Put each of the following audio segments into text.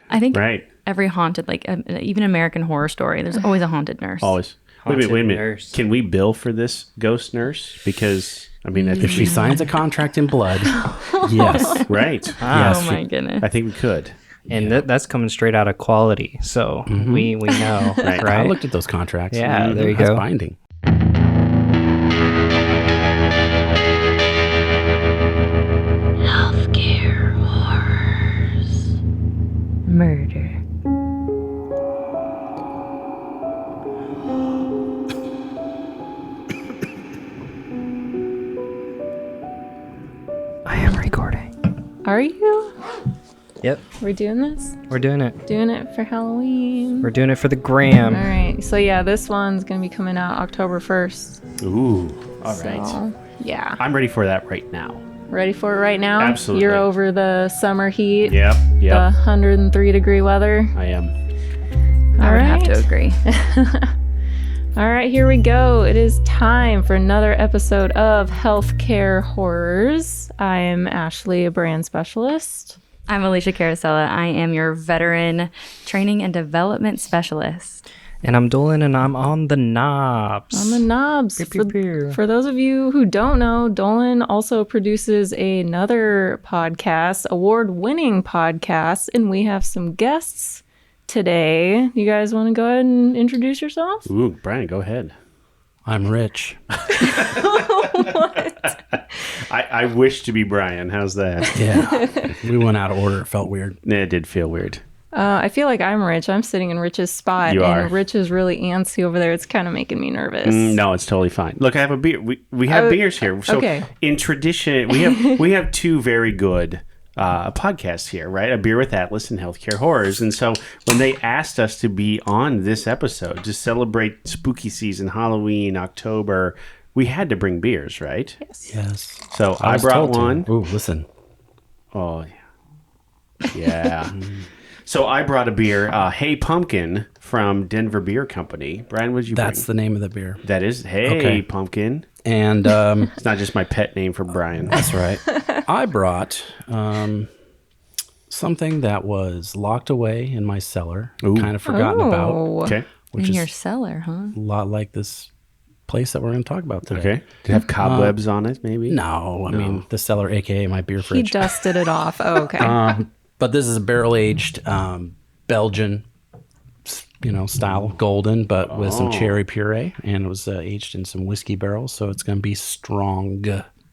I think Right. every haunted, like even American Horror Story, there's always a haunted nurse. Always. Wait a minute. Nurse. Can we bill for this ghost nurse? Because, I mean, If she signs a contract in blood, yes. right. Yes. Oh my goodness. I think we could. And that's coming straight out of quality. So we know, right? I looked at those contracts. Yeah, there you That's go. binding. Healthcare horrors. Murder. I am recording. Are you? Yep, We're doing this? we're doing it. Doing it for Halloween. We're doing it for the gram. All right. So yeah, this one's going to be coming out October 1st. Ooh. All right. So, yeah. I'm ready for that right now. Ready for it right now? Absolutely. You're over the summer heat. Yep. The Yep. 103 degree weather. I am. I would have right. to agree. All right, here we go. It is time for another episode of Healthcare Horrors. I'm Ashley, a brand specialist. I'm Alicia Carosella. I am your veteran training and development specialist. And I'm Dolan, and I'm on the knobs. On the knobs. Pew, pew, pew. For those of you who don't know, Dolan also produces another podcast, award-winning podcast, and we have some guests today. You guys want to go ahead and introduce yourselves? Ooh, Brian, go ahead. I'm rich. I wish to be Brian. How's that? Yeah. We went out of order. It felt weird. It did feel weird. I feel like I'm Rich. I'm sitting in Rich's spot, You and are. Rich is really antsy over there. It's kind of making me nervous. No, it's totally fine. Look, I have a beer. We have beers here. So okay. in tradition, we have two very good podcasts here, right? A Beer with Atlas and Healthcare Horrors. And so when they asked us to be on this episode to celebrate spooky season, Halloween, October, we had to bring beers, right? Yes. So I was brought told to. one. Ooh, listen. Oh, yeah. Yeah. So I brought a beer, Hey Pumpkin from Denver Beer Company. Brian, what did you That's bring? the name of the beer. That is Hey Okay. Pumpkin. And It's not just my pet name for Brian. that's right. I brought something that was locked away in my cellar, Ooh. kind of forgotten about, Oh. Okay. which In is your cellar, huh? a lot like this place that we're going to talk about today. Okay. Did it have cobwebs on it, maybe? No, I mean the cellar, aka my beer He fridge. dusted it off. Oh, okay. But this is a barrel-aged Belgian, style golden, but with some cherry puree, and it was aged in some whiskey barrels, so it's going to be strong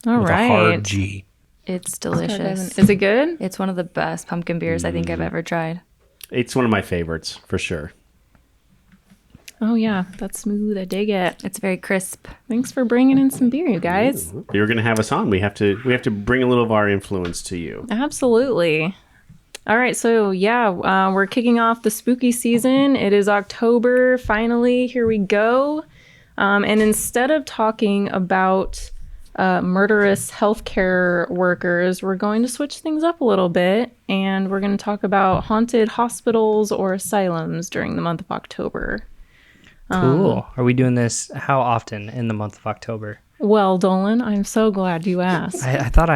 All with right. a hard G. It's delicious. Is it good? It's one of the best pumpkin beers I think I've ever tried. It's one of my favorites, for sure. Oh, yeah. That's smooth. I dig it. It's very crisp. Thanks for bringing in some beer, you guys. You're going to have us on. We have to bring a little of our influence to you. Absolutely. All right. So, yeah, we're kicking off the spooky season. It is October. Finally, here we go. And instead of talking about murderous healthcare workers, we're going to switch things up a little bit. And we're going to talk about haunted hospitals or asylums during the month of October. Cool. Are we doing this how often in the month of October? Well, Dolan, I'm so glad you asked. I thought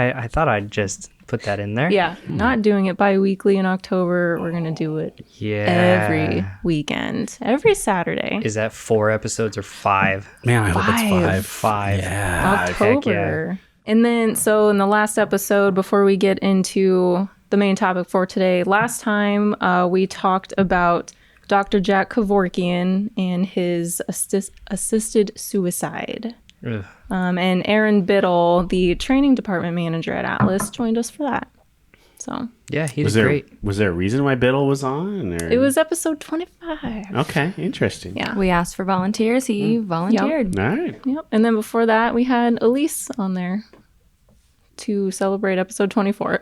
I'd just put that in there. Yeah, not doing it bi-weekly in October. We're going to do it Yeah. every weekend, every Saturday. Is that 4 episodes or 5? Man, I hope it's 5. 5. Yeah. October. And then, so in the last episode, before we get into the main topic for today, last time we talked about Dr. Jack Kevorkian and his assisted suicide. Ugh. And Aaron Biddle, the training department manager at Atlas, joined us for that. So Yeah, he Was did there great. was there a reason why Biddle was on? Or? it was episode 25. Okay, interesting. Yeah. We asked for volunteers. He volunteered. All right. Yep. And then before that, we had Elise on there to celebrate episode 24.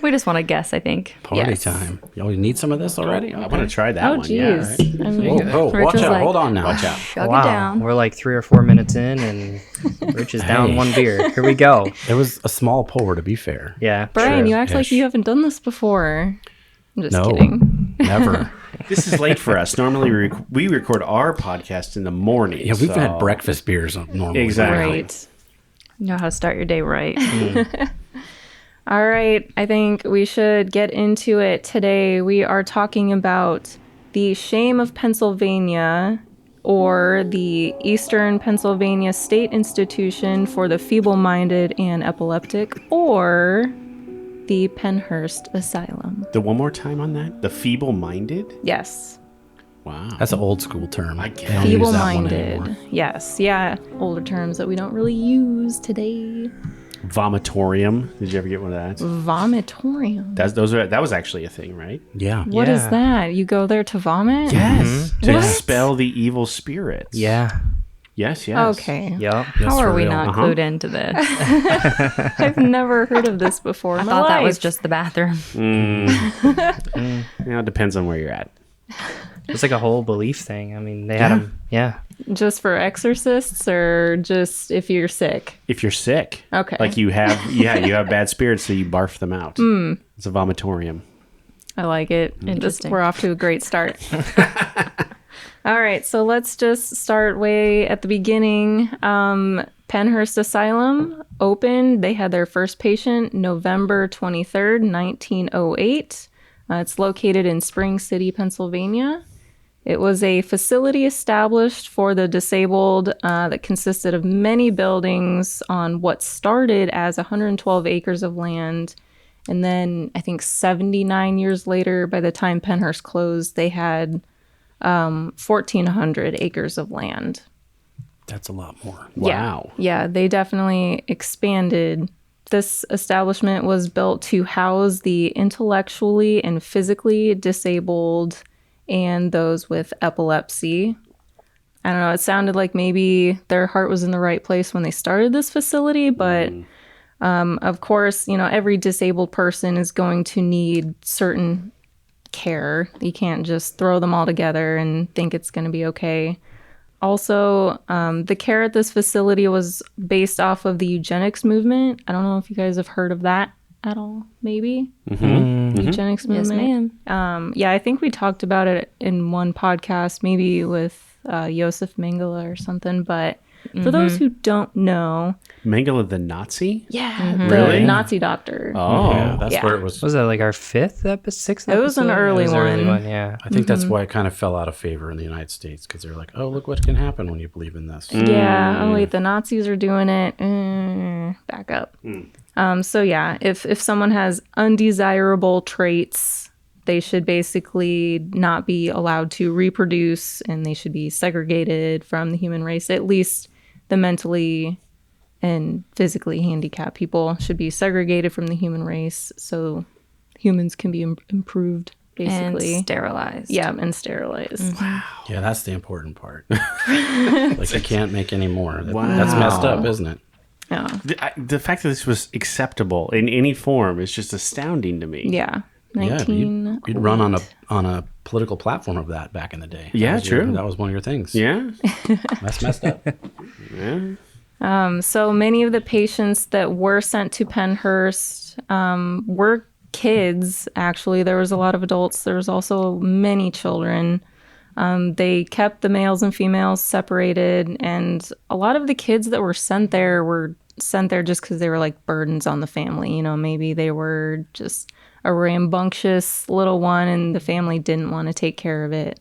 We just want to guess, I think. Party Yes. time. You need some of this already? I want to try that Oh, one. Yeah, geez. right. I mean, Oh, Rich watch was out. like- Hold on now. Watch out. Chug Wow. it down. We're like 3 or 4 minutes in, and Rich is down Hey. 1 beer. Here we go. It was a small pour, to be fair. Yeah. Brian, true. you act like Ish. you haven't done this before. I'm just No. kidding. Never. This is late for us. Normally we record our podcast in the morning. Yeah, we've so- had breakfast beers normally. Exactly. Right. You know how to start your day right. All right, I think we should get into it today. We are talking about the Shame of Pennsylvania, or the Eastern Pennsylvania State Institution for the Feeble-Minded and Epileptic, or the Pennhurst Asylum. The one more time on that? The feeble-minded? Yes. Wow. That's an old school term. I guess. They don't use that one Feeble-minded. anymore. Yes. Yeah. Older terms that we don't really use today. Vomitorium. Did you ever get one of that? Vomitorium. That was actually a thing, right? Yeah. What is Yeah. that? You go there to vomit? Yes. To What? expel the evil spirits. Yeah. Yes, yes. Okay. Yep. How for are we real. not clued into this? I've never heard of this before. I thought that was just the bathroom. It depends on where you're at. It's like a whole belief thing. I mean, they had them. Yeah. just for exorcists, or just if you're sick. If you're sick. Okay. Like you have bad spirits, so you barf them out. It's a vomitorium. I like it. Interesting. We're off to a great start. All right, so let's just start way at the beginning. Pennhurst Asylum opened. They had their first patient November 23rd, 1908. It's located in Spring City, Pennsylvania. It was a facility established for the disabled that consisted of many buildings on what started as 112 acres of land. And then I think 79 years later, by the time Pennhurst closed, they had 1,400 acres of land. That's a lot more. Wow. Yeah, they definitely expanded. This establishment was built to house the intellectually and physically disabled and those with epilepsy. I don't know, it sounded like maybe their heart was in the right place when they started this facility, but of course, every disabled person is going to need certain care. You can't just throw them all together and think it's going to be okay. Also, the care at this facility was based off of the eugenics movement. I don't know if you guys have heard of that at all, maybe? Eugenics Yes, movement. ma'am. Yeah, I think we talked about it in one podcast, maybe with Josef Mengele or something. But for those who don't know, Mengele the Nazi? the Really? Nazi doctor. Oh. Yeah, that's Yeah. where it was. Was that like our sixth episode? It was an early one. Yeah. I think that's why it kind of fell out of favor in the United States, because they're like, oh, look what can happen when you believe in this. Yeah. Oh wait, the Nazis are doing it. Back up. So yeah, if someone has undesirable traits, they should basically not be allowed to reproduce, and they should be segregated from the human race. At least the mentally and physically handicapped people should be segregated from the human race, so humans can be improved, basically. And sterilized. Yeah, and sterilized. Yeah, that's the important part. Like, you can't make any more. That's messed up, isn't it? Yeah. The fact that this was acceptable in any form is just astounding to me. Yeah. Yeah, 19. you'd run on a political platform of that back in the day. Yeah, That was your- true. that was one of your things. Yeah. That's messed up. Yeah. So many of the patients that were sent to Pennhurst were kids, actually. There was a lot of adults. There was also many children. They kept the males and females separated, and a lot of the kids that were sent there just because they were like burdens on the family. Maybe they were just a rambunctious little one and the family didn't want to take care of it.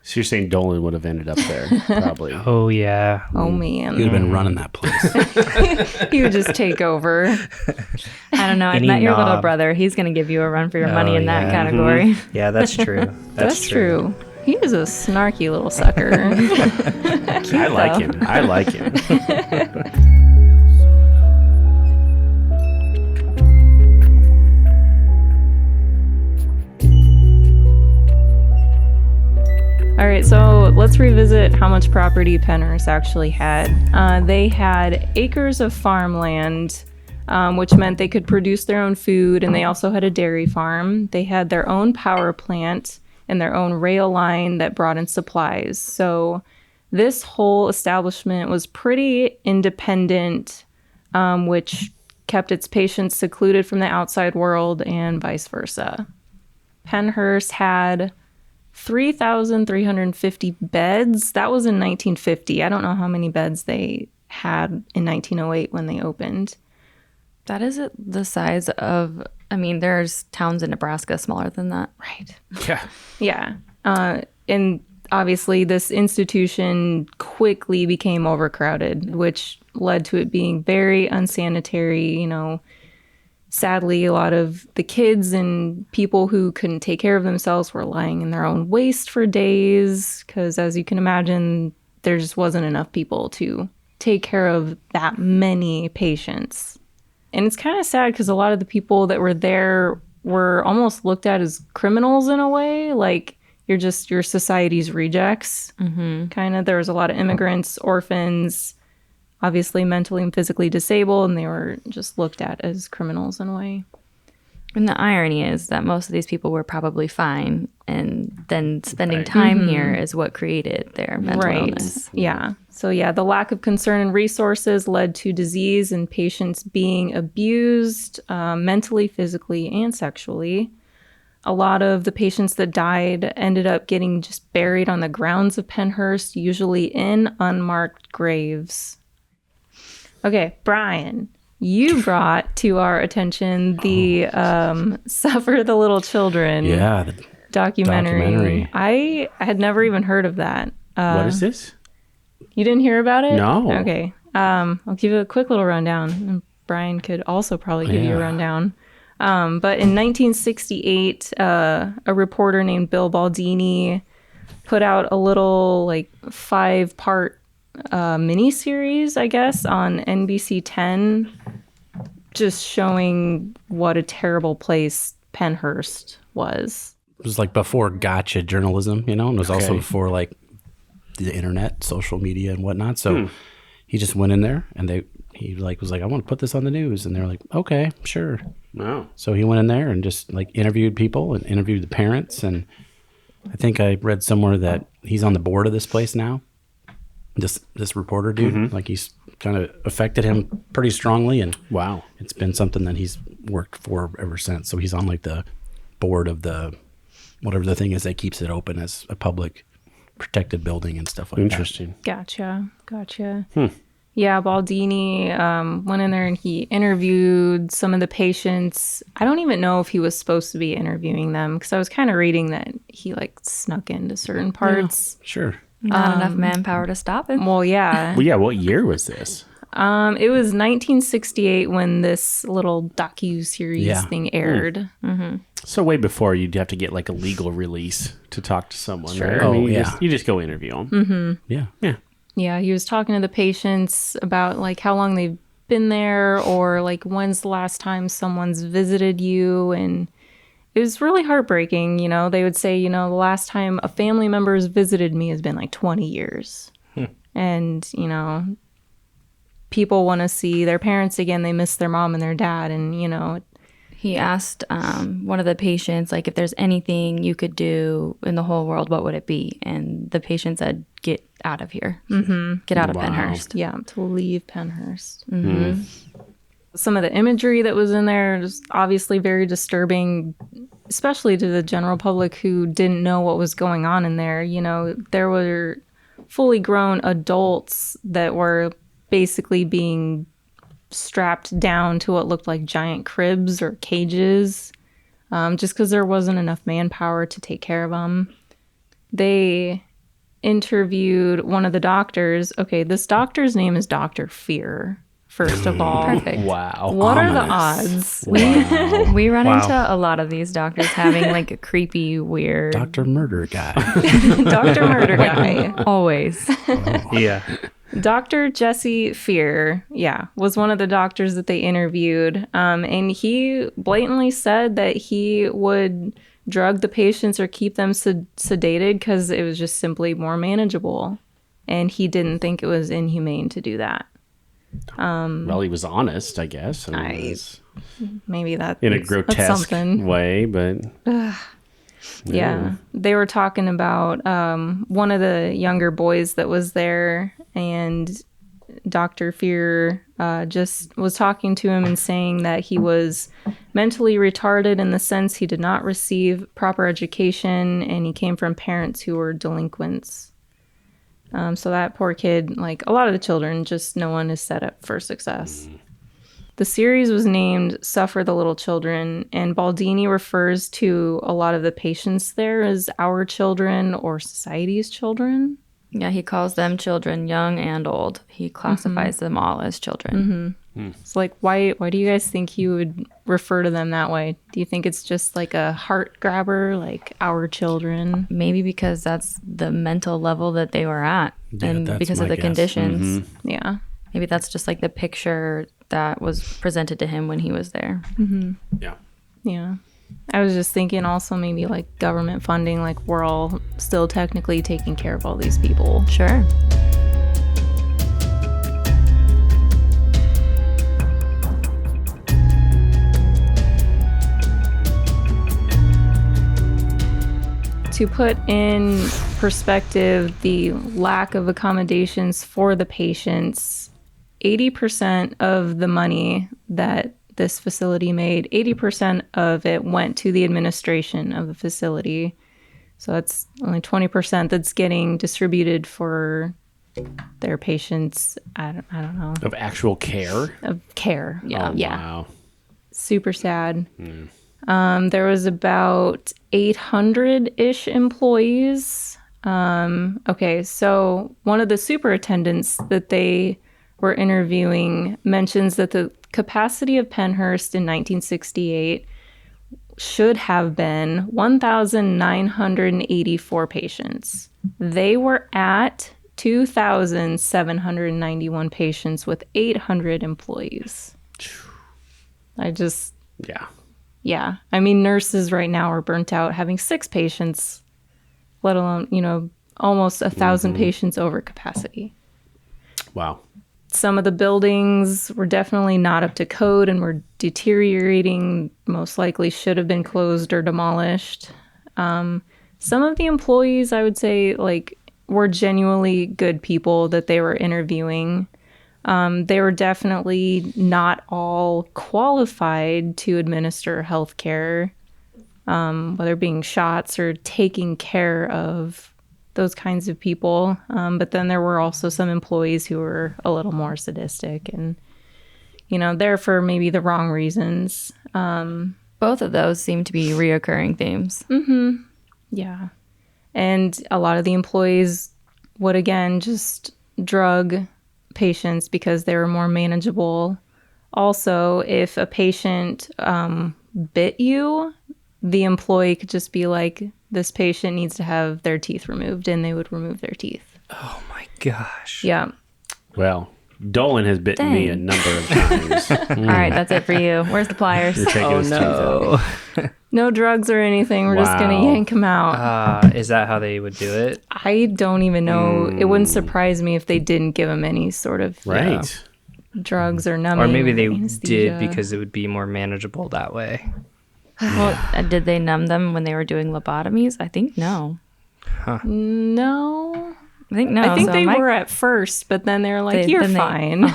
So you're saying Dolan would have ended up there, probably. Oh, yeah. Oh man. You'd have been running that place. He would just take over. I don't know. I've Any met your little knob. brother. He's going to give you a run for your money in that yeah. category. Yeah, that's true. That's true. He is a snarky little sucker. I like him. I like him. All right, so let's revisit how much property Pennhurst actually had. They had acres of farmland, which meant they could produce their own food, and they also had a dairy farm. They had their own power plant and their own rail line that brought in supplies. So this whole establishment was pretty independent, which kept its patients secluded from the outside world and vice versa. Pennhurst had 3,350 beds. That was in 1950. I don't know how many beds they had in 1908 when they opened. That is the size of, I mean, there's towns in Nebraska smaller than that. Right. Yeah. Yeah. And obviously this institution quickly became overcrowded, which led to it being very unsanitary. Sadly, a lot of the kids and people who couldn't take care of themselves were lying in their own waste for days because, as you can imagine, there just wasn't enough people to take care of that many patients. And it's kind of sad because a lot of the people that were there were almost looked at as criminals in a way, like you're society's rejects. Kind of. There was a lot of immigrants, orphans, obviously mentally and physically disabled, and they were just looked at as criminals in a way. And the irony is that most of these people were probably fine, and then spending time here is what created their mental illness. Yeah. So yeah, the lack of concern and resources led to disease and patients being abused mentally, physically, and sexually. A lot of the patients that died ended up getting just buried on the grounds of Pennhurst, usually in unmarked graves. Okay, Brian, you brought to our attention the Suffer the Little Children Yeah, documentary. I had never even heard of that. What is this? You didn't hear about it? No. Okay. I'll give you a quick little rundown. And Brian could also probably give you a rundown. But in 1968, a reporter named Bill Baldini put out a little 5-part mini-series, I guess, on NBC 10, just showing what a terrible place Pennhurst was. It was before gotcha journalism, and it was also before the internet, social media and whatnot. So he just went in there and he was like, I want to put this on the news. And they're like, okay, sure. Wow. So he went in there and just interviewed people and interviewed the parents. And I think I read somewhere that he's on the board of this place now. This reporter dude, he's kind of affected him pretty strongly, and wow, it's been something that he's worked for ever since. So he's on the board of the whatever the thing is that keeps it open as a public protected building and stuff like interesting. Gotcha. Yeah, Baldini went in there and he interviewed some of the patients. I don't even know if he was supposed to be interviewing them because I was kind of reading that he snuck into certain parts. Yeah, sure. Not enough manpower to stop him. Well, yeah. Well, yeah. What year was this? It was 1968 when this little docu-series thing aired. So way before you'd have to get a legal release to talk to someone. Sure. Right? Oh, You just go interview them. Yeah. Yeah, he was talking to the patients about how long they've been there or when's the last time someone's visited you, and it was really heartbreaking. They would say, the last time a family member has visited me has been 20 years. And, people want to see their parents again. They miss their mom and their dad. And, He asked one of the patients, if there's anything you could do in the whole world, what would it be? And the patient said, get out of here. Get out of Pennhurst. Yeah, to leave Pennhurst. Some of the imagery that was in there was obviously very disturbing, especially to the general public who didn't know what was going on in there. There were fully grown adults that were basically being strapped down to what looked like giant cribs or cages, just because there wasn't enough manpower to take care of them. They interviewed one of the doctors. Okay, this doctor's name is Dr. Fear. First of all, Perfect. Wow. What are the odds? We run into a lot of these doctors having a creepy, weird Dr. Murder Guy. Dr. Murder Guy. always. Yeah. Dr. Jesse Fear, was one of the doctors that they interviewed. And he blatantly said that he would drug the patients or keep them sedated because it was just simply more manageable. And he didn't think it was inhumane to do that. Well, he was honest, I guess. Maybe that's in a grotesque way, but yeah. They were talking about one of the younger boys that was there, and Dr. Fear just was talking to him and saying that he was mentally retarded in the sense he did not receive proper education and he came from parents who were delinquents. So that poor kid, a lot of the children, just no one is set up for success. The series was named Suffer the Little Children, and Baldini refers to a lot of the patients there as our children or society's children. Yeah, he calls them children, young and old. He classifies them all as children. It's like, why do you guys think he would refer to them that way? Do you think it's just like a heart grabber, like our children? Maybe because that's the mental level that they were at, Yeah, and that's because of my the guess. conditions. Yeah. Maybe that's just like the picture that was presented to him when he was there. Yeah. Yeah. I was just thinking also maybe like government funding, like we're all still technically taking care of all these people. Sure. To put in perspective the lack of accommodations for the patients, 80% of the money that this facility made, 80% of it went to the administration of the facility. So that's only 20% that's getting distributed for their patients. I don't know, Of actual care. of care. Yeah. Oh, Yeah. Wow. Super sad. There was about 800-ish employees. Okay, so one of the superintendents that they were interviewing mentions that the capacity of Pennhurst in 1968 should have been 1,984 patients. They were at 2,791 patients with 800 employees. Yeah. I mean, nurses right now are burnt out having 6 patients, let alone, almost 1,000 patients over capacity. Wow. Some of the buildings were definitely not up to code and were deteriorating, most likely should have been closed or demolished. Some of the employees, I would say, were genuinely good people that they were interviewing. They were definitely not all qualified to administer healthcare, whether being shots or taking care of those kinds of people. But then there were also some employees who were a little more sadistic and, there for maybe the wrong reasons. Both of those seem to be reoccurring themes. Yeah. And a lot of the employees would, again, just drug patients because they were more manageable. Also, if a patient bit you, the employee could just be like, this patient needs to have their teeth removed, and they would remove their teeth. Oh my gosh. Yeah. Well, Dolan has bitten me a Dang. number of times. All right, that's it for you. Where's the pliers? You're taking Oh his teeth out. no. No drugs or anything. We're just going to Wow. yank them out. Is that how they would do it? I don't even know. It wouldn't surprise me if they didn't give him any sort of Right. drugs or numbing. Or maybe they anesthesia. did because it would be more manageable that way. Well, did they numb them when they were doing lobotomies? I think no. No. I think no. I think so they my- were at first, but then they're like, They- you're then they- fine.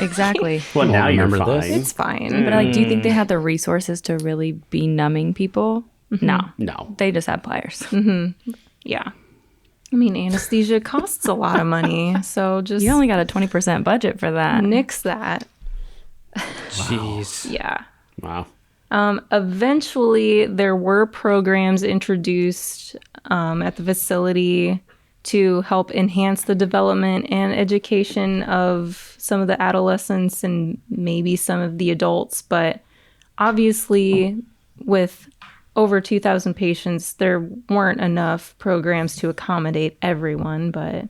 Exactly. Well, now you're remember fine. this. It's fine. But do you think they had the resources to really be numbing people? No. No. They just had pliers. Yeah. I mean, anesthesia costs a lot of money. So just You only got a 20% budget for that. nix that. Jeez. Yeah. Wow. Eventually, there were programs introduced at the facility to help enhance the development and education of some of the adolescents and maybe some of the adults. But obviously, with over 2,000 patients, there weren't enough programs to accommodate everyone. But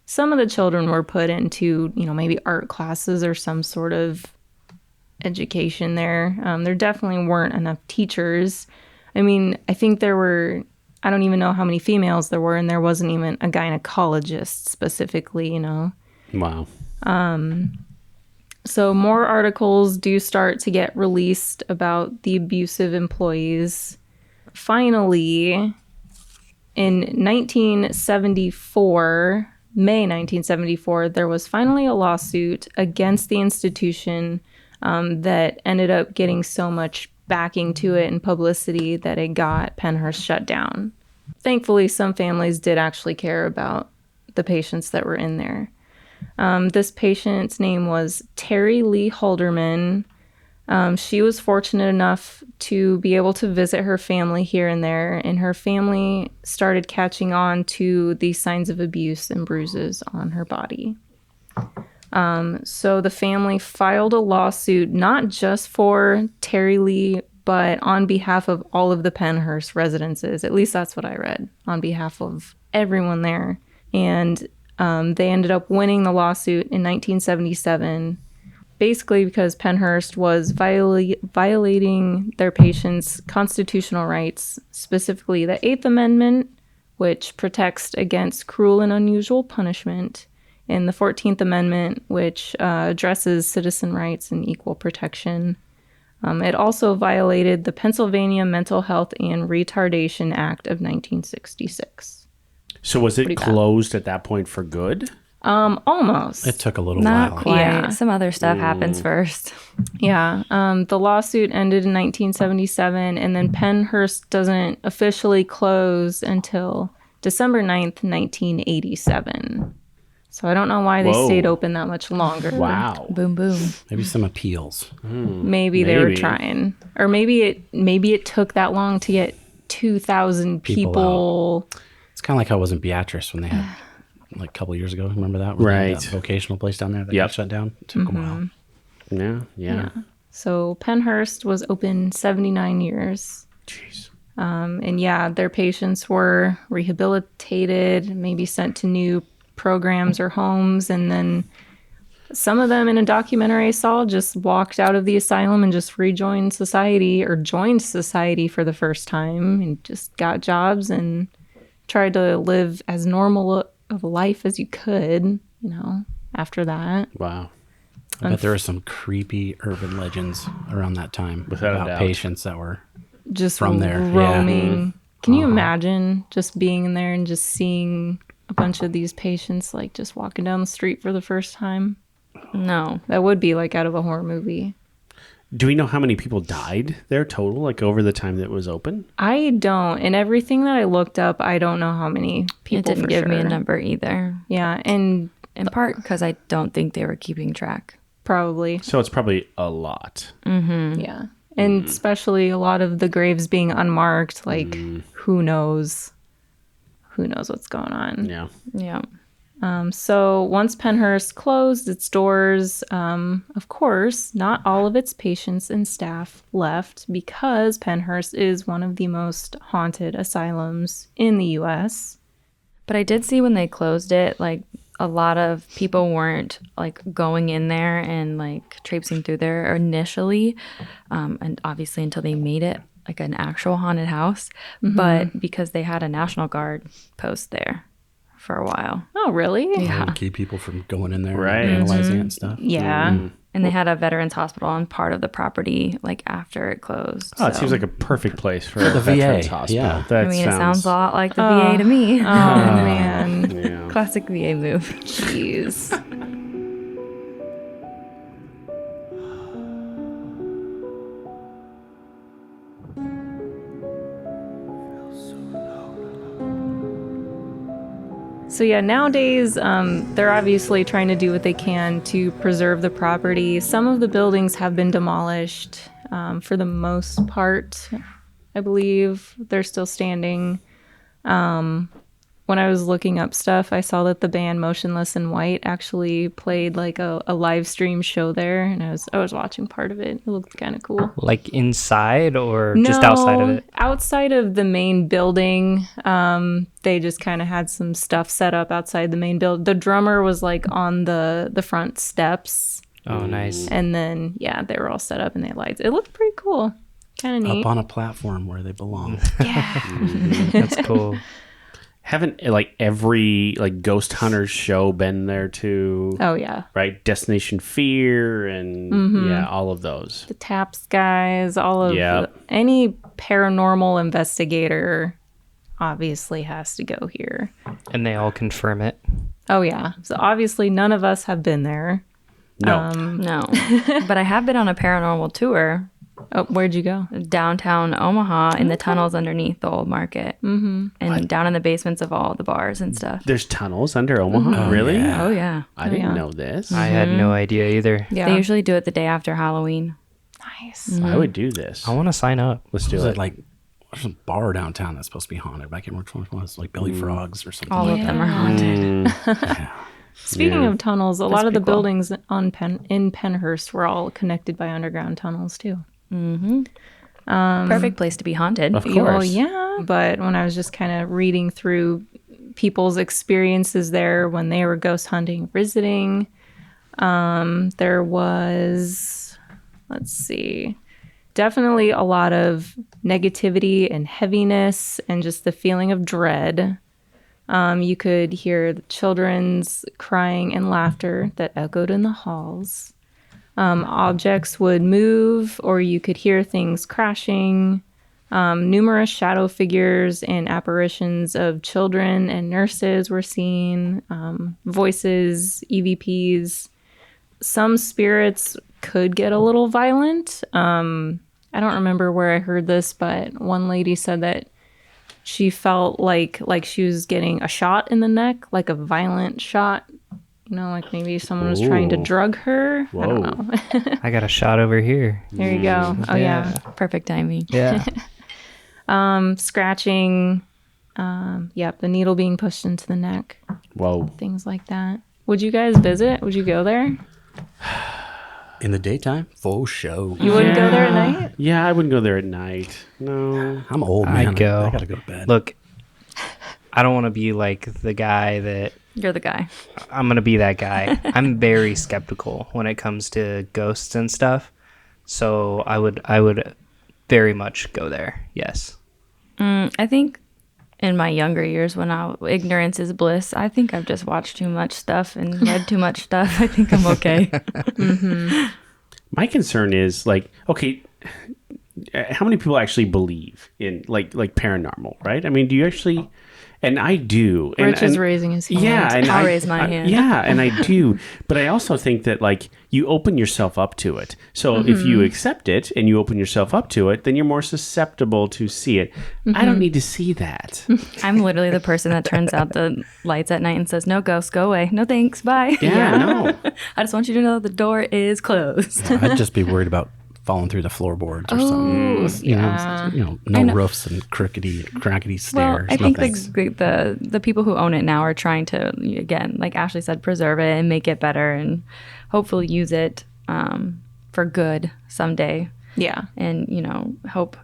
some of the children were put into, maybe art classes or some sort of education there. There definitely weren't enough teachers. I mean, I think there were, I don't even know how many females there were, and there wasn't even a gynecologist specifically, Wow. So more articles do start to get released about the abusive employees. Finally, in 1974, May 1974, there was finally a lawsuit against the institution that ended up getting so much backing to it and publicity that it got Pennhurst shut down. Thankfully, some families did actually care about the patients that were in there. This patient's name was Terry Lee Halderman, She was fortunate enough to be able to visit her family here and there, and her family started catching on to the signs of abuse and bruises on her body. So the family filed a lawsuit not just for Terry Lee, but on behalf of all of the Pennhurst residences. At least that's what I read, on behalf of everyone there. And they ended up winning the lawsuit in 1977, basically because Pennhurst was violating their patients' constitutional rights, specifically the 8th Amendment, which protects against cruel and unusual punishment, and the 14th Amendment, which addresses citizen rights and equal protection. It also violated the Pennsylvania Mental Health and Retardation Act of 1966. So was it Pretty bad. closed at that point for good? Almost. It took a little Not while. quite. Yeah. Some other stuff happens first. Yeah. The lawsuit ended in 1977, and then Pennhurst doesn't officially close until December 9th, 1987. So I don't know why they Whoa. stayed open that much longer. Wow. Boom, boom. Maybe some appeals. Maybe they were Maybe. trying. Or maybe it took that long to get 2,000 people. It's kind of like how it was in Beatrice when they had, like a couple of years ago. Remember that? When they had Right. that vocational place down there that Yep. got shut down. It took a while. Yeah. So Pennhurst was open 79 years. Jeez. And yeah, their patients were rehabilitated, maybe sent to new programs or homes, and then some of them in a documentary I saw just walked out of the asylum and just rejoined society or joined society for the first time and just got jobs and tried to live as normal of a life as you could, after that. Wow. I bet there were some creepy urban legends around that time Without a about doubt. patients that were Just from there. Yeah. roaming. Can you imagine just being in there and just seeing a bunch of these patients like just walking down the street for the first time? No. That would be like out of a horror movie. Do we know how many people died there total, like over the time that it was open? I don't. And everything that I looked up, I don't know how many people It didn't for give me a sure. number either. Yeah, and In part because I don't think they were keeping track. probably. So it's probably a lot. Yeah. And especially a lot of the graves being unmarked, like who knows? Who knows what's going on? Yeah. Yeah. So once Pennhurst closed its doors, of course, not all of its patients and staff left because Pennhurst is one of the most haunted asylums in the U.S. But I did see when they closed it, like a lot of people weren't like going in there and like traipsing through there initially. And obviously until they made it like an actual haunted house, but because they had a National Guard post there for a while. Oh, really? Yeah. to keep people from going in there Right. and analyzing it and stuff. Yeah. And they had a veterans hospital on part of the property like after it closed. Oh, it so- seems like a perfect place for a the veterans VA, hospital. yeah. That I mean, it sounds a lot like the VA to me. Oh, man. Yeah. Classic VA move. Jeez. So yeah, nowadays they're obviously trying to do what they can to preserve the property. Some of the buildings have been demolished. For the most part, I believe they're still standing. When I was looking up stuff, I saw that the band Motionless in White actually played like a live stream show there, and I was watching part of it. It looked kind of cool. Like inside or just outside of it? Outside of the main building. They just kind of had some stuff set up outside the main building. The drummer was like on the front steps, Oh, nice. and then yeah, they were all set up and they had lights. It looked pretty cool, kind of neat. Up on a platform where they belong. That's cool. Haven't like every like ghost hunters show been there too? Oh yeah, Right, Destination Fear and yeah, all of those. the Taps guys, all of any paranormal investigator obviously has to go here. And they all confirm it. Oh yeah, so obviously none of us have been there. No, No. But I have been on a paranormal tour Oh, where'd you go? downtown Omaha in the tunnels underneath the old market. Mm-hmm. And down in the basements of all the bars and stuff. there's tunnels under Omaha. Really? Oh, yeah. I didn't know this. I had no idea either. Yeah, They usually do it the day after Halloween. Nice. I would do this. I want to sign up. Let's do Is it. it like there's a bar downtown that's supposed to be haunted? I can't remember which one it was. Like Billy Frogs or something. All of them are haunted. Speaking of tunnels, a lot of the pretty cool. buildings in Pennhurst were all connected by underground tunnels too. Perfect place to be haunted. Of course. Well, yeah, but when I was just kind of reading through people's experiences there when they were ghost hunting, visiting, there was, let's see, definitely a lot of negativity and heaviness and just the feeling of dread. You could hear the children's crying and laughter that echoed in the halls. Objects would move, or you could hear things crashing. Numerous shadow figures and apparitions of children and nurses were seen. Voices, EVPs. Some spirits could get a little violent. I don't remember where I heard this, but one lady said that she felt like she was getting a shot in the neck, like a violent shot. You know, like maybe someone was trying to drug her. I don't know. I got a shot over here. There you go. Oh, yeah. Perfect timing. Yeah. Scratching. Yep, the needle being pushed into the neck. Whoa. Things like that. Would you guys visit? Would you go there? In the daytime, full show. You wouldn't go there at night? Yeah, I wouldn't go there at night. No. I'm old, man. I'd go. I gotta go to bed. Look, I don't want to be like the guy that You're the guy. I'm going to be that guy. I'm very skeptical when it comes to ghosts and stuff. So I would very much go there. Yes. I think in my younger years when ignorance is bliss, I think I've just watched too much stuff and read too much stuff. I think I'm okay. My concern is like, okay, how many people actually believe in like paranormal, right? I mean, do you actually? And I do. Rich is raising his hand. Yeah, and I'll raise my hand. Yeah, and I do. But I also think that like you open yourself up to it. So if you accept it and you open yourself up to it, then you're more susceptible to see it. I don't need to see that. I'm literally the person that turns out the lights at night and says, "No ghosts, go away. No thanks, bye." Yeah, no. I just want you to know the door is closed. I'd just be worried about falling through the floorboards or something. No roofs and crackety stairs. Well, I no think thanks. the people who own it now are trying to, again, like Ashley said, preserve it and make it better and hopefully use it for good someday. Yeah. And,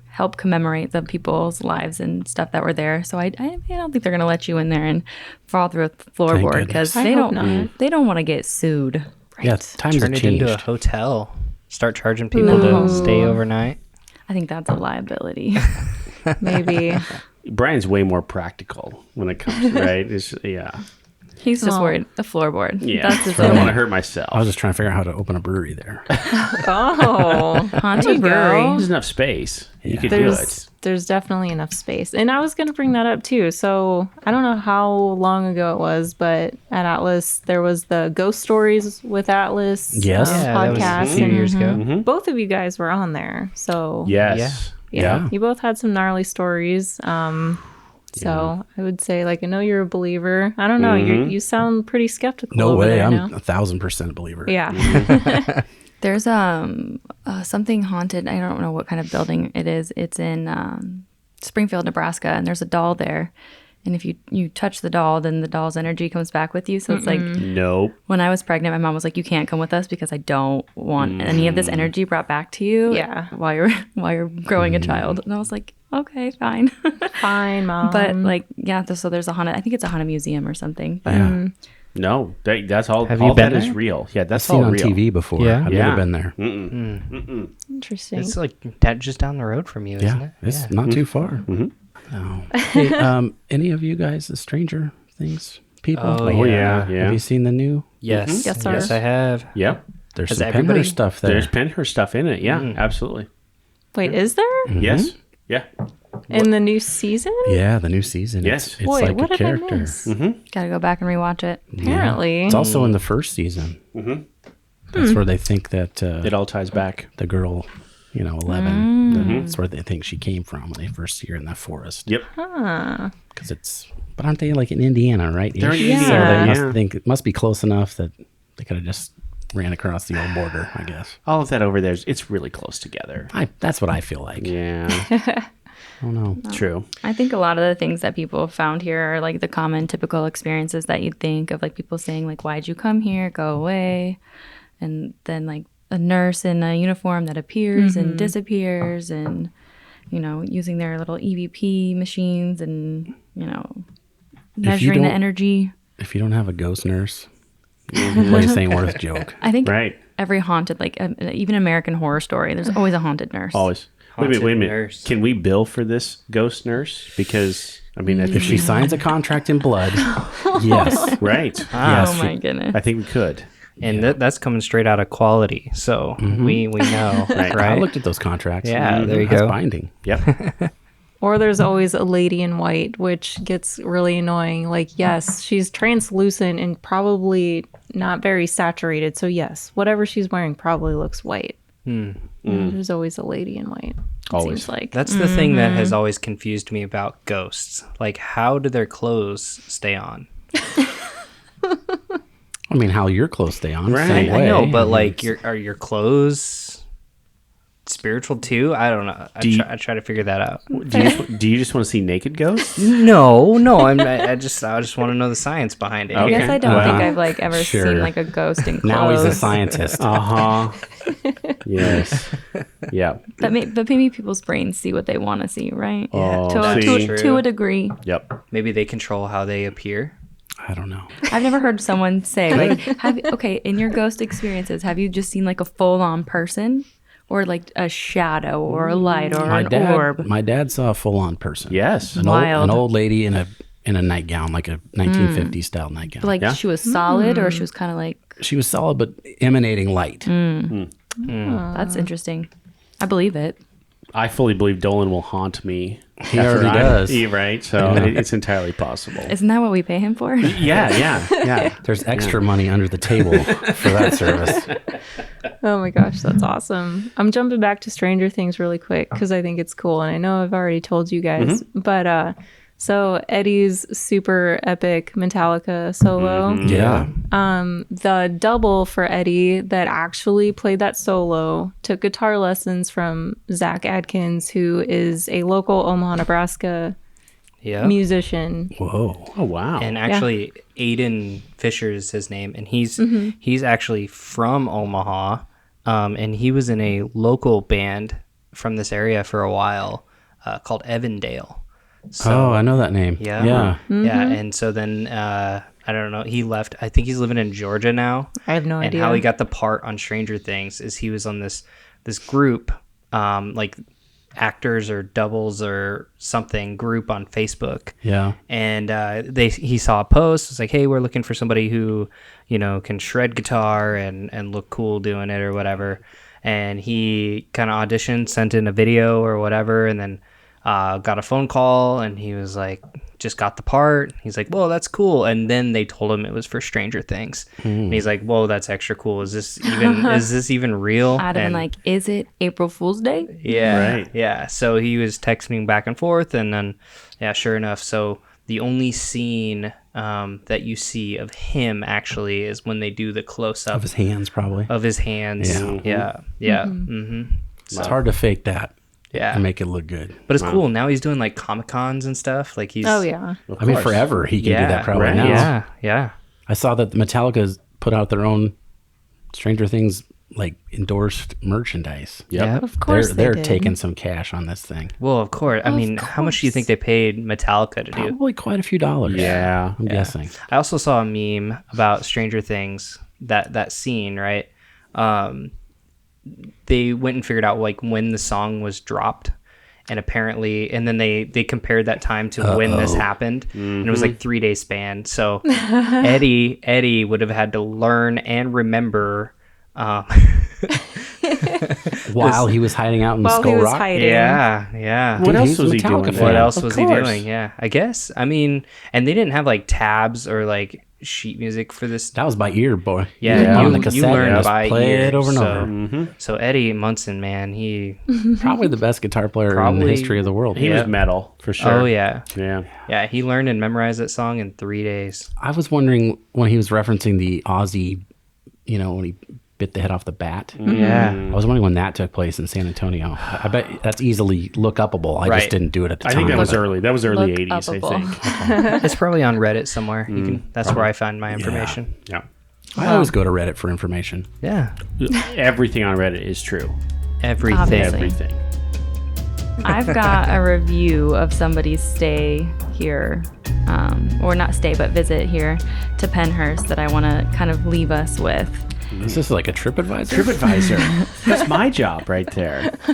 help commemorate the people's lives and stuff that were there. So I don't think they're going to let you in there and fall through a floorboard because I they hope don't not. they don't want to get sued. Yeah, times Turn have it into a changed. hotel. Start charging people to stay overnight. I think that's a liability. Maybe. Brian's way more practical when it comes, right? He's just Well, worried the floorboard. Yeah. That's his I don't thing. want to hurt myself. I was just trying to figure out how to open a brewery there. Oh. Haunted brewery. There's enough space. You could do it. There's definitely enough space. And I was going to bring that up too. So I don't know how long ago it was, but at Atlas, there was the Ghost Stories with Atlas Yes. Yeah, that was podcast. a few years ago. Mm-hmm. Both of you guys were on there. So Yes. yeah, you both had some gnarly stories. So I would say, like, I know you're a believer. I don't know. You sound pretty skeptical. No over way. there I'm now. 1,000% a believer. Yeah. There's something haunted. I don't know what kind of building it is. It's in Springfield, Nebraska, and there's a doll there. And if you touch the doll, then the doll's energy comes back with you. So it's like Nope. when I was pregnant, my mom was like, "You can't come with us because I don't want any of this energy brought back to you." Yeah. While you're growing a child, and I was like, "Okay, fine." Fine, Mom. But like, yeah. So there's a haunted. I think it's a haunted museum or something. But Yeah. No, that's all. Have all you been that is there? real. Yeah, I've that's seen all on real. TV before. Yeah? I've Yeah. never been there. Interesting. It's like just down the road from you, isn't Yeah, it? it's not too far. No. Hey, any of you guys, the Stranger Things people? Oh, yeah. Have you seen the new? Yes. Yes, sir. Yes, I have. Yep. There's Has some everybody- Pennhurst stuff there. There's Pennhurst stuff in it. Yeah, absolutely. Wait, is there? Yes. Yeah. In the new season? Yeah, the new season. Yes. It's Wait, like what a did I character. miss? gotta go back and rewatch it. Apparently. It's also in the first season. That's where they think that It all ties back. the girl, 11, that's where they think she came from when they first see her in that forest. Yep. Because but aren't they like in Indiana, right? They're in So Indiana, they yeah. must think it must be close enough that they could have just ran across the old border, I guess. All of that over there, it's really close together. That's what I feel like. Yeah, I don't know. true. I think a lot of the things that people found here are like the common typical experiences that you'd think of, like people saying like, why'd you come here? Go away. And then like a nurse in a uniform that appears and disappears, and, you know, using their little EVP machines and, you know, measuring the energy. If you don't have a ghost nurse, the place ain't worth a joke. I think Right. every haunted, like even American Horror Story, there's always a haunted nurse. Always. Haunted Wait a minute. nurse. Can we bill for this ghost nurse? Because, I mean, I think If she signs a contract in blood, yes. right. Oh Yes, my goodness. I think we could. And that's coming straight out of quality. So we know, right? Right. I looked at those contracts. Yeah, there you That's go. binding. Yep. Or there's always a lady in white, which gets really annoying. Like, yes, she's translucent and probably not very saturated. So, yes, whatever she's wearing probably looks white. There's always a lady in white. It Always. seems like. That's the thing that has always confused me about ghosts. Like, how do their clothes stay on? I mean, how your clothes stay on. Right. Same I way. know, but like, are your clothes spiritual too? I don't know. I try to figure that out. Do you just want to see naked ghosts? No. I just want to know the science behind it. I guess I don't Well, think I've like ever sure. seen like a ghost in clothes. Now he's a scientist. Uh-huh. Yes. Yeah. But maybe people's brains see what they want to see, right? Oh, To, see. to a degree. Yep. Maybe they control how they appear. I don't know. I've never heard someone say like, in your ghost experiences, have you just seen like a full-on person, or like a shadow, or a light, or an orb? My dad saw a full-on person. Yes. Wild. An old lady in a nightgown, like a 1950s style nightgown. Like Yeah. she was solid, or she was kind of like, She was solid, but emanating light. that's interesting. I believe it. I fully believe Dolan will haunt me. He already does. Right. So it's entirely possible. Isn't that what we pay him for? Yeah. There's extra money under the table for that service. Oh my gosh, that's awesome. I'm jumping back to Stranger Things really quick because I think it's cool. And I know I've already told you guys, but so Eddie's super epic Metallica solo. Yeah. The double for Eddie that actually played that solo took guitar lessons from Zach Adkins, who is a local Omaha, Nebraska Yeah. musician. Whoa. Oh, wow. And actually, Aiden Fisher is his name, and he's actually from Omaha, and he was in a local band from this area for a while called Evandale. So, I know that name. Yeah. Yeah. yeah, and so then I don't know. He left. I think he's living in Georgia now. I have no And idea. how he got the part on Stranger Things is he was on this group, like actors or doubles or something group on Facebook. Yeah. And he saw a post. It's like, hey, we're looking for somebody who, can shred guitar and look cool doing it or whatever. And he kind of auditioned, sent in a video or whatever, and then got a phone call, and he was like, just got the part. He's like, whoa, that's cool. And then they told him it was for Stranger Things. And he's like, whoa, that's extra cool. Is this even real? I'd have been And- like, is it April Fool's Day? yeah. Right. Yeah. So he was texting back and forth, and then, yeah, sure enough. So the only scene that you see of him actually is when they do the close up Of his hands, probably. of his hands. Yeah. Yeah. Yeah. Mm-hmm. It's hard to fake that Yeah. and make it look good. But it's cool. Now he's doing like Comic Cons and stuff. Like he's. Oh, yeah. I mean, forever he can do that probably right. now. Yeah. Yeah. I saw that Metallica's put out their own Stranger Things like endorsed merchandise. Yep. Yeah. Of course They're they did. taking some cash on this thing. Well, of course. I mean, how much do you think they paid Metallica to do? Probably quite a few dollars. Yeah. I'm guessing. I also saw a meme about Stranger Things, that scene, right? They went and figured out like when the song was dropped, and apparently, and then they compared that time to when this happened, and it was like 3 day span. So Eddie would have had to learn and remember. While he was hiding out in While Skull he was Rock. hiding. Yeah. What Dude, else he's was a he Metallica doing? fan. What there? else Of was he course. doing? Yeah, I guess. I mean, and they didn't have like tabs or like sheet music for this. That was by ear, boy. Yeah, on the you cassette, learn just by play ear. it over and so, over. So Eddie Munson, man, he. Probably the best guitar player in Probably- the history of the world. He Yeah. was metal for sure. Oh yeah, Yeah. he learned and memorized that song in 3 days. I was wondering when he was referencing the Ozzy when he bit the head off the bat. Yeah. I was wondering when that took place in San Antonio. I bet that's easily look upable. I Right. just didn't do it at the I time. think that was but- early. That was early Look 80s, I upable. think. It's probably on Reddit somewhere. You can. That's where I find my information. Yeah. I always go to Reddit for information. Yeah. Everything on Reddit is true. Everything. Obviously. Everything. I've got a review of somebody's stay here, or not stay, but visit here to Pennhurst that I want to kind of leave us with. Is this like a TripAdvisor? TripAdvisor. That's my job right there. All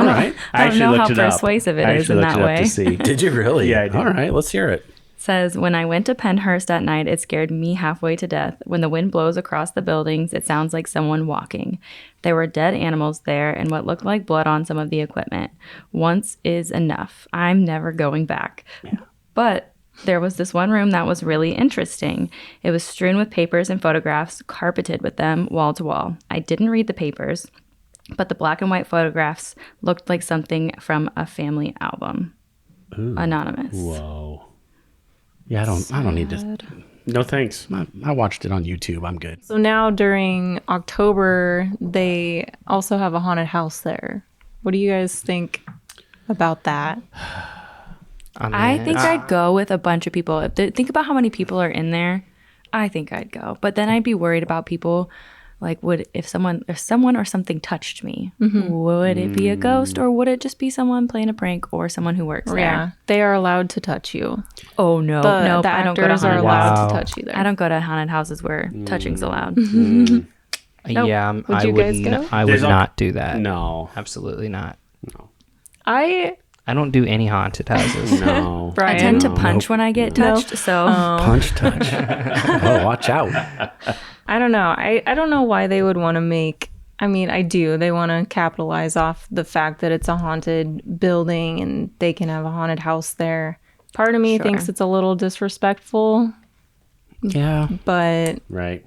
right. I don't know how looked it up. persuasive it I is actually in looked that it up way. to see. Did you really? Yeah, I did. All right, let's hear it. Says, when I went to Pennhurst at night, it scared me halfway to death. When the wind blows across the buildings, it sounds like someone walking. There were dead animals there and what looked like blood on some of the equipment. Once is enough. I'm never going back. But there was this one room that was really interesting. It was strewn with papers and photographs, carpeted with them wall to wall. I didn't read the papers, but the black and white photographs looked like something from a family album. Anonymous. Whoa. Yeah, I don't need to. No thanks. I watched it on YouTube. I'm good. So now during October, they also have a haunted house there. What do you guys think about that? I think I'd go with a bunch of people. Think about how many people are in there. I think I'd go. But then I'd be worried about people. Like, if someone or something touched me, would it be a ghost or would it just be someone playing a prank or someone who works there? Yeah, they are allowed to touch you. Oh no, The I don't go to actors are haunted allowed Wow. to touch you there. I don't go to haunted houses where touching's allowed. Yeah. Would you guys go? I would There's not do that. No. Absolutely not. I I don't do any haunted houses. No. Brian. I tend to punch when I get touched, so Punch touch. Oh, watch out. I don't know. I don't know why they would want to make. I mean, I do. They want to capitalize off the fact that it's a haunted building and they can have a haunted house there. Part of me Sure. thinks it's a little disrespectful, Yeah. but Right.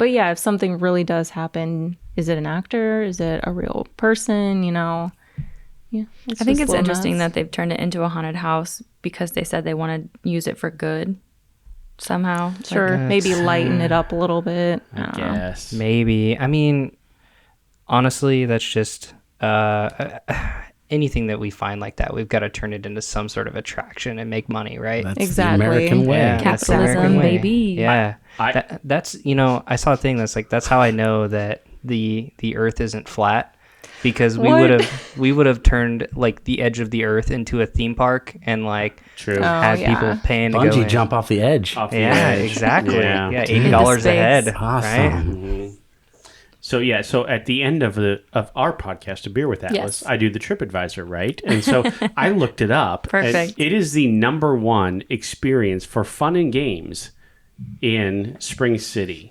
yeah, if something really does happen, is it an actor? Is it a real person? Yeah. I think it's interesting that they've turned it into a haunted house because they said they want to use it for good somehow. Like, Sure, maybe lighten it up a little bit. I don't know. Yes. Maybe. I mean, honestly, that's just anything that we find like that. We've got to turn it into some sort of attraction and make money, right? That's Exactly. the American way. Yeah, that's the Capitalism, American way. baby. Yeah, I- that's I saw a thing that's like that's how I know that the Earth isn't flat because we What? would have turned like the edge of the Earth into a theme park and like True. had yeah. people paying to go Bungee in. jump off the edge. Off the Yeah, edge. exactly. Yeah. Yeah, $80 a space. head. Awesome. Right? So at the end of our podcast, A Beer with Atlas, Yes. I do the TripAdvisor, right? And so I looked it up. and Perfect. it is the #1 experience for fun and games in Spring City.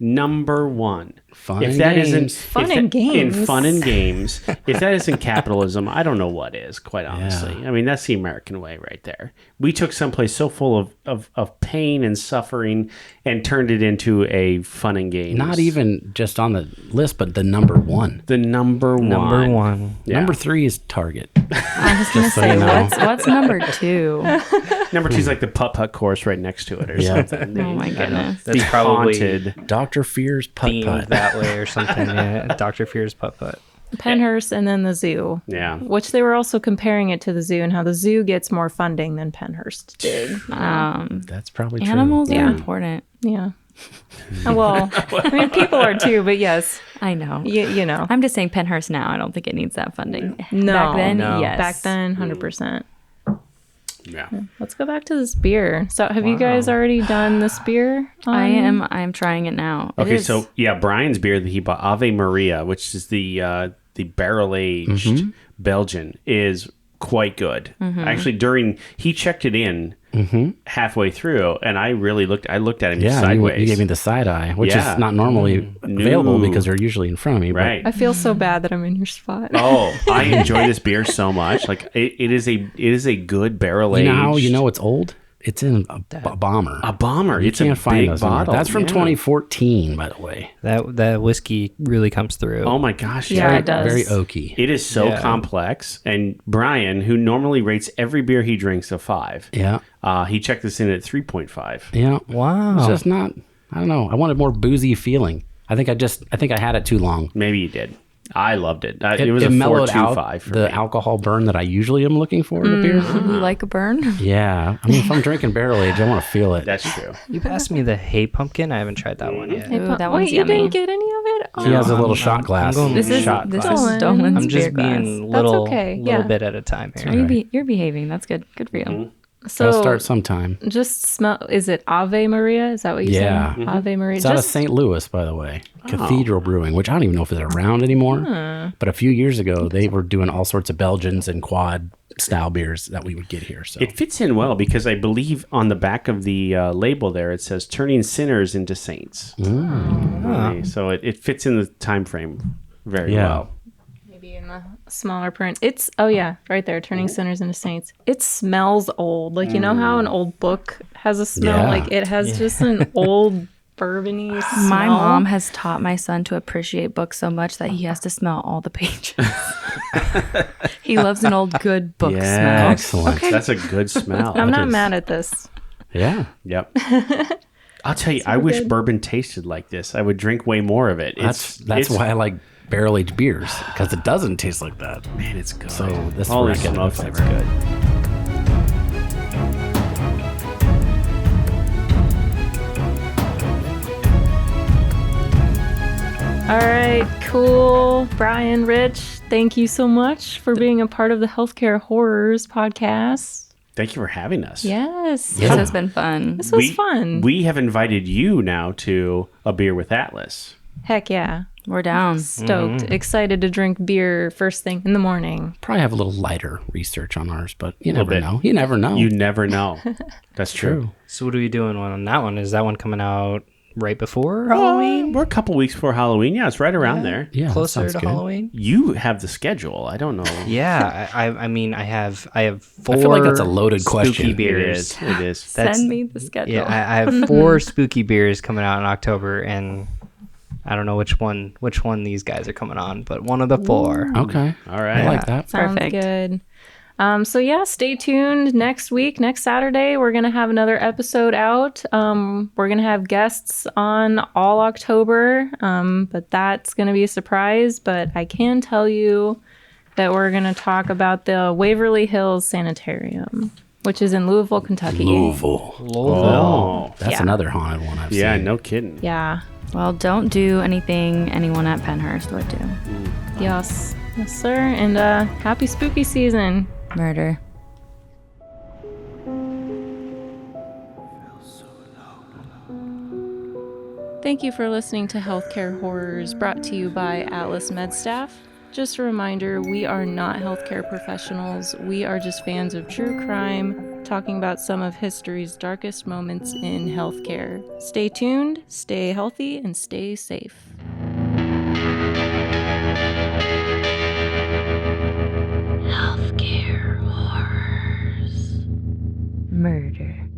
#1. Fun if and that games. isn't Fun if and that- in games. fun and games, if that isn't capitalism, I don't know what is. Quite honestly, I mean that's the American way right there. We took someplace so full of pain and suffering and turned it into a fun and games. Not even just on the list, but the #1. the #1. Number one. Yeah. Number 3 is Target. I was gonna so say, you know. what's number 2? #2 is like the putt-putt course right next to it or Yeah. something. Oh my goodness. That's The probably haunted. Dr. Fear's Putt themed Putt. that way or something. Yeah, Dr. Fear's putt putt. Pennhurst and then the zoo. Yeah. Which they were also comparing it to the zoo and how the zoo gets more funding than Pennhurst did. That's probably true. Animals are Yeah. important. Yeah. Well, I mean, people are too, but yes, I know. you know. I'm just saying Pennhurst now. I don't think it needs that funding. No. Back then, No. yes. Back then, 100%. Yeah. Let's go back to this beer. So, have you guys already done this beer? I'm trying it now. It Okay, is- so yeah, Brian's beer that he bought, Ave Maria, which is the barrel aged Belgian, is quite good. Actually, he checked it in halfway through, and I looked at him Yeah, sideways. you gave me the side eye, which Yeah. is not normally available No. because they're usually in front of me. but- right. I feel so bad that I'm in your spot. Oh, I enjoy this beer so much. Like it is a good barrel aged. You know how you know it's old? It's in a bomber. a bomber. You It's can't a find big those anymore. bottle. That's from Yeah. 2014, by the way. That whiskey really comes through. Oh my gosh! Yeah, yeah. it does. Very oaky. It is so Yeah. complex. And Brian, who normally rates every beer he drinks a 5, Yeah. he checked this in at 3.5. Yeah. Wow. It's just not. I don't know. I wanted more boozy feeling. I think I had it too long. Maybe you did. I loved it. It It was a mellowed 4.25 out for the me. alcohol burn that I usually am looking for in a beer. You like a burn? Yeah. I mean, if I'm drinking barrel age, I want to feel it. That's true. You passed me the Hey Pumpkin. I haven't tried that one yet. Ooh, that one's Wait, you yummy. didn't get any of it? He has a I'm- little shot glass. I'm going This is shot this glass. is Dolan's I'm just beer being glass. little, okay, little yeah. bit at a time here. You're behaving. That's good. Good for you. So I'll start sometime. just smell. Is it Ave Maria? Is that what you Yeah. said? Ave Maria. It's out of Just St. Louis, by the way. Cathedral Brewing, which I don't even know if it's around anymore. But a few years ago, they were doing all sorts of Belgians and quad style beers that we would get here. So It fits in well because I believe on the back of the label there it says "turning sinners into saints." Right. So it fits in the time frame very Yeah. well. maybe in the smaller print. It's right there, turning sinners into saints. It smells old. Like you know how an old book has a smell. Yeah. Like it has just an old bourbony smell. My mom has taught my son to appreciate books so much that he has to smell all the pages. He loves an old good book smell. Excellent. That's a good smell. I'm not is- mad at this. Yeah. Yep. I'll tell you, I wish bourbon tasted like this. I would drink way more of it. That's It's why I like barrel aged beers because it doesn't taste like that. man, it's good. So this is Holy where I get the smokes, it's flavor. good. All right, cool. Brian, Rich, thank you so much for being a part of the Healthcare Horrors podcast. Thank you for having us. Yes. This has been fun. This was fun. We have invited you now to a beer with Atlas. Heck yeah. We're down. Stoked. Excited to drink beer first thing in the morning. Probably have a little lighter research on ours, but you never bit. know. You never know. You never know. That's true. So what are we doing on that one? Is that one coming out right before Halloween? We're a couple weeks before Halloween. Yeah, it's right around there. yeah, that Closer sounds to good. Halloween? You have the schedule. I don't know. Yeah, I mean I have 4 I feel like that's a loaded spooky question. It beers. is. It is. That's- Send me the schedule. Yeah, I have 4 spooky beers coming out in October, and I don't know which one these guys are coming on, but one of the 4. Okay. All right. I like that. Sounds Perfect. good. So yeah, stay tuned. Next week, next Saturday, we're gonna have another episode out. We're gonna have guests on all October, but that's gonna be a surprise. But I can tell you that we're gonna talk about the Waverly Hills Sanitarium, which is in Louisville, Kentucky. Louisville. Oh. That's Yeah. another haunted one I've Yeah, seen. no kidding. Yeah. Well, don't do anything anyone at Pennhurst would do. Yes. Yes, sir. And happy spooky season. Murder. Thank you for listening to Healthcare Horrors, brought to you by Atlas MedStaff. Just a reminder, we are not healthcare professionals. We are just fans of true crime, talking about some of history's darkest moments in healthcare. Stay tuned, stay healthy, and stay safe. Murder.